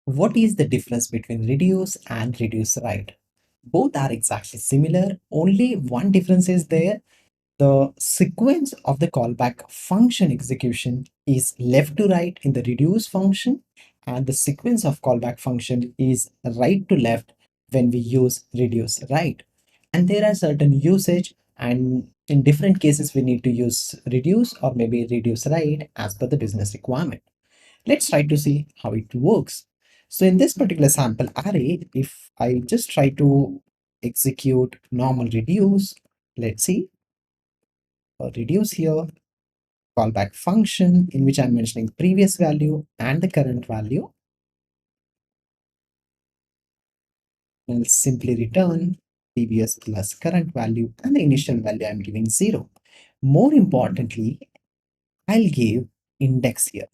What is the difference between reduce and reduceRight? Both are exactly similar. Only one difference is there. The sequence of the callback function execution is left to right in the reduce function, and the sequence of callback function is right to left when we use reduce right. And there are certain usage, and in different cases we need to use reduce or maybe reduce right as per the business requirement. Let's try to see how it works. So in this particular sample array, if I just try to execute normal reduce, let's see, reduce here, callback function in which I'm mentioning previous value and the current value, will simply return previous plus current value, and the initial value I'm giving 0. More importantly, I'll give index here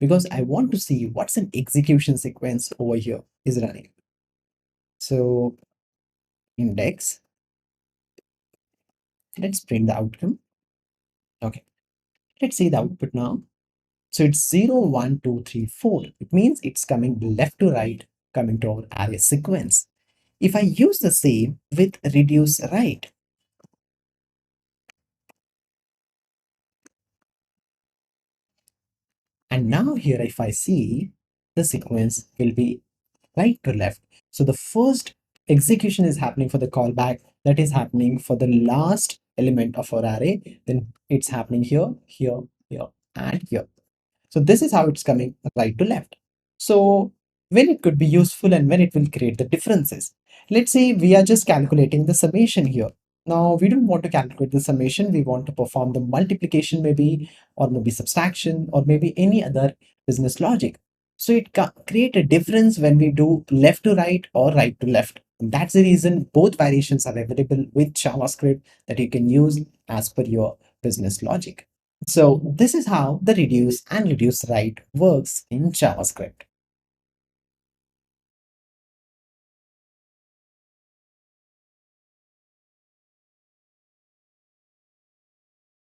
because I want to see what's an execution sequence over here is running. So index, let's print the outcome. Okay, let's see the output now. So it's 0, 1, 2, 3, 4. It means it's coming left to right, coming to our array sequence. If I use the same with reduce right, and now here if I see, the sequence will be right to left. So the first execution is happening for the callback, that is happening for the last element of our array. Then it's happening here, here, here, and here. So this is how it's coming right to left. So when it could be useful and when it will create the differences. Let's say we are just calculating the summation here. Now we don't want to calculate the summation. We want to perform the multiplication maybe, or maybe subtraction, or maybe any other business logic. So it create a difference when we do left to right or right to left. And that's the reason both variations are available with JavaScript that you can use as per your business logic. So this is how the reduce and reduce right works in JavaScript.